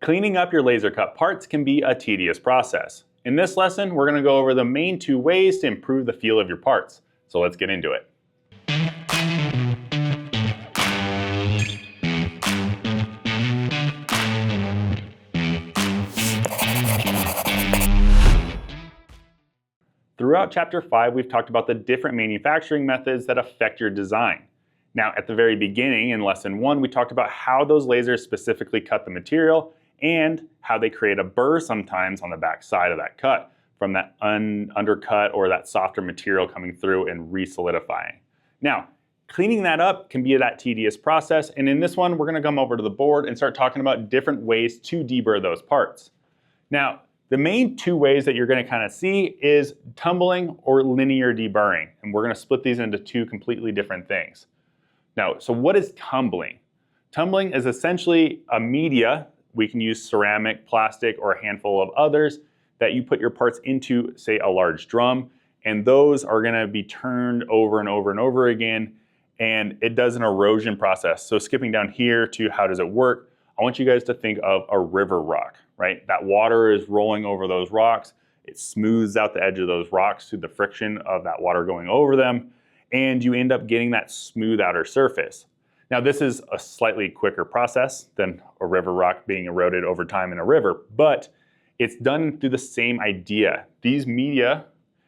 Cleaning up your laser cut parts can be a tedious process. In this lesson, we're going to go over the main two ways to improve the feel of your parts. So let's get into it. Throughout Chapter 5, we've talked about the different manufacturing methods that affect your design. Now, at the very beginning in Lesson 1, we talked about how those lasers specifically cut the material and how they create a burr sometimes on the back side of that cut from that undercut or that softer material coming through and re-solidifying. Now, cleaning that up can be that tedious process, and in this one, we're going to come over to the board and start talking about different ways to deburr those parts. Now, the main two ways that you're going to kind of see is tumbling or linear deburring, and we're going to split these into two completely different things. Now, so what is tumbling? Tumbling is essentially a media. We can use ceramic, plastic, or a handful of others that you put your parts into, say, a large drum, and those are going to be turned over and over and over again, and it does an erosion process. So skipping down here to how does it work, I want you guys to think of a river rock, right? That water is rolling over those rocks. It smooths out the edge of those rocks through the friction of that water going over them, and you end up getting that smooth outer surface. Now, this is a slightly quicker process than a river rock being eroded over time in a river, but it's done through the same idea. These media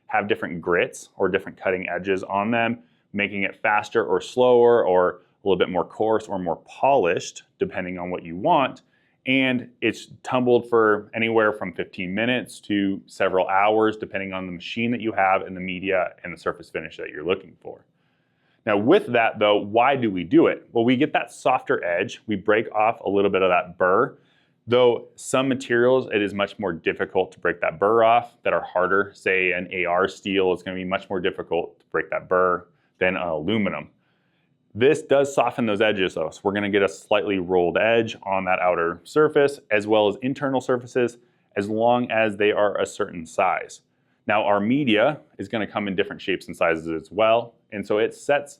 have different grits or different cutting edges on them, making it faster or slower or a little bit more coarse or more polished, depending on what you want. And it's tumbled for anywhere from 15 minutes to several hours, depending on the machine that you have and the media and the surface finish that you're looking for. Now with that though, why do we do it? Well, we get that softer edge, we break off a little bit of that burr, though some materials it is much more difficult to break that burr off that are harder. Say an AR steel is going to be much more difficult to break that burr than aluminum. This does soften those edges though, so we're going to get a slightly rolled edge on that outer surface as well as internal surfaces as long as they are a certain size. Now our media is going to come in different shapes and sizes as well, and so it sets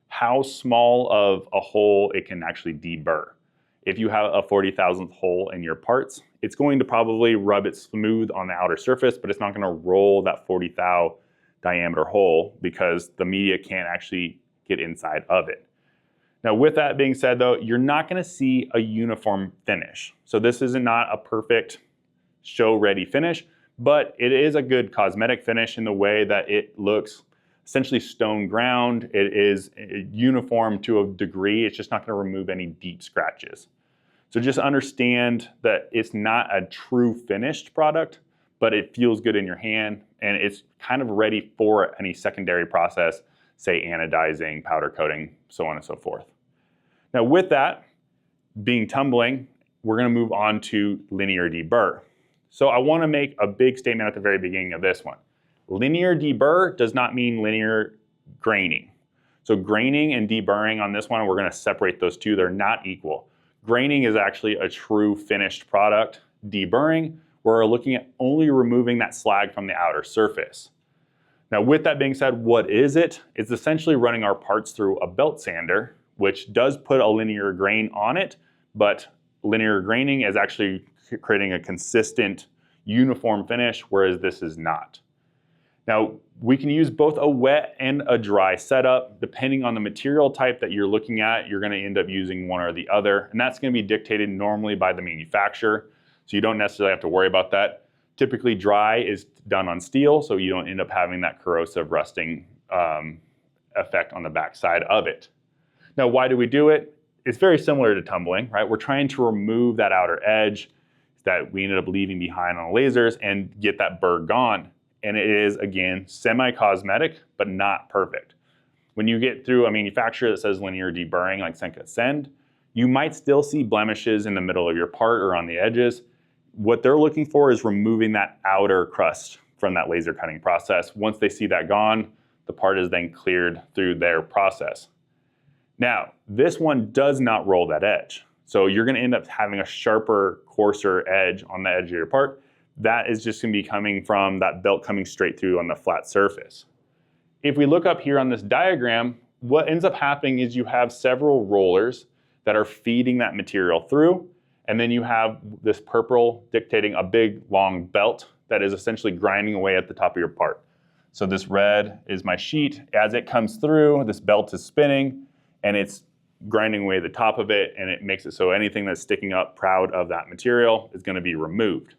how small of a hole it can actually deburr. If you have a 40,000th hole in your parts, it's going to probably rub it smooth on the outer surface, but it's not going to roll that 40 thou diameter hole because the media can't actually get inside of it. Now with that being said though, you're not going to see a uniform finish. So this is not a perfect show ready finish, but it is a good cosmetic finish in the way that it looks essentially stone ground. It is uniform to a degree. It's just not going to remove any deep scratches. So just understand that it's not a true finished product, but it feels good in your hand and it's kind of ready for any secondary process, say anodizing, powder coating, so on and so forth. Now with that being tumbling, we're going to move on to linear deburr. So I want to make a big statement at the very beginning of this one. Linear deburr does not mean linear graining. So graining and deburring on this one, we're going to separate those two. They're not equal. Graining is actually a true finished product. Deburring, we're looking at only removing that slag from the outer surface. Now with that being said, what is it? It's essentially running our parts through a belt sander, which does put a linear grain on it, but linear graining is actually creating a consistent uniform finish, whereas this is not. Now, we can use both a wet and a dry setup. Depending on the material type that you're looking at, you're going to end up using one or the other, and that's going to be dictated normally by the manufacturer, so you don't necessarily have to worry about that. Typically, dry is done on steel, so you don't end up having that corrosive rusting effect on the back side of it. Now, why do we do it? It's very similar to tumbling, right? We're trying to remove that outer edge that we ended up leaving behind on the lasers and get that burr gone. And it is, again, semi-cosmetic, but not perfect. When you get through a manufacturer that says linear deburring like SendCutSend, you might still see blemishes in the middle of your part or on the edges. What they're looking for is removing that outer crust from that laser cutting process. Once they see that gone, the part is then cleared through their process. Now, this one does not roll that edge. So you're going to end up having a sharper, coarser edge on the edge of your part. That is just going to be coming from that belt coming straight through on the flat surface. If we look up here on this diagram, what ends up happening is you have several rollers that are feeding that material through, And then you have this purple dictating a big long belt that is essentially grinding away at the top of your part. So this red is my sheet. As it comes through, this belt is spinning and it's grinding away the top of it, and it makes it so anything that's sticking up proud of that material is going to be removed.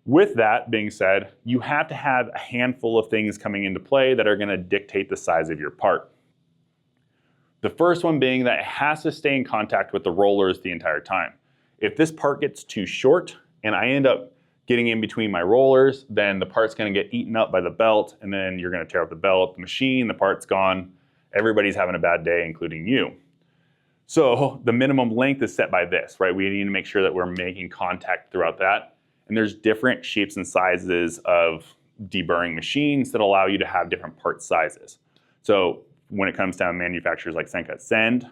With that being said, you have to have a handful of things coming into play that are going to dictate the size of your part. The first one being that it has to stay in contact with the rollers the entire time. If this part gets too short and I end up getting in between my rollers, then the part's going to get eaten up by the belt, and then you're going to tear up the belt, the machine, the part's gone. Everybody's having a bad day, including you. So the minimum length is set by this, right? We need to make sure that we're making contact throughout that. And there's different shapes and sizes of deburring machines that allow you to have different part sizes. So when it comes down to manufacturers like SendCutSend,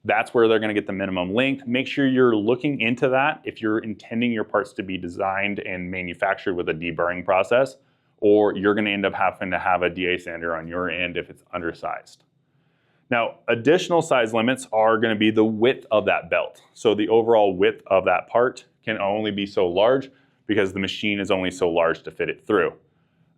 that's where they're going to get the minimum length. Make sure you're looking into that if you're intending your parts to be designed and manufactured with a deburring process, or you're going to end up having to have a DA sander on your end if it's undersized. Now, additional size limits are going to be the width of that belt. So the overall width of that part can only be so large because the machine is only so large to fit it through.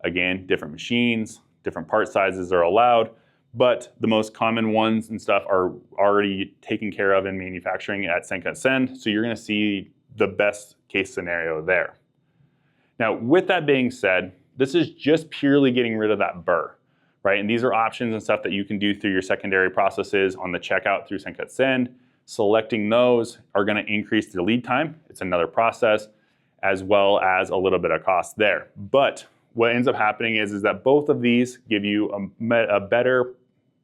Again, different machines, different part sizes are allowed, but the most common ones and stuff are already taken care of in manufacturing at SendCutSend, so you're going to see the best case scenario there. Now, with that being said, this is just purely getting rid of that burr, right? And these are options and stuff that you can do through your secondary processes on the checkout through SendCutSend. Selecting those are going to increase the lead time. It's another process, as well as a little bit of cost there. But what ends up happening is that both of these give you a better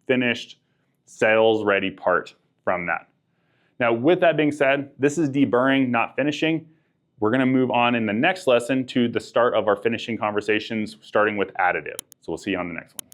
finished sales-ready part from that. Now, with that being said, this is deburring, not finishing. We're going to move on in the next lesson to the start of our finishing conversations, starting with additive. So we'll see you on the next one.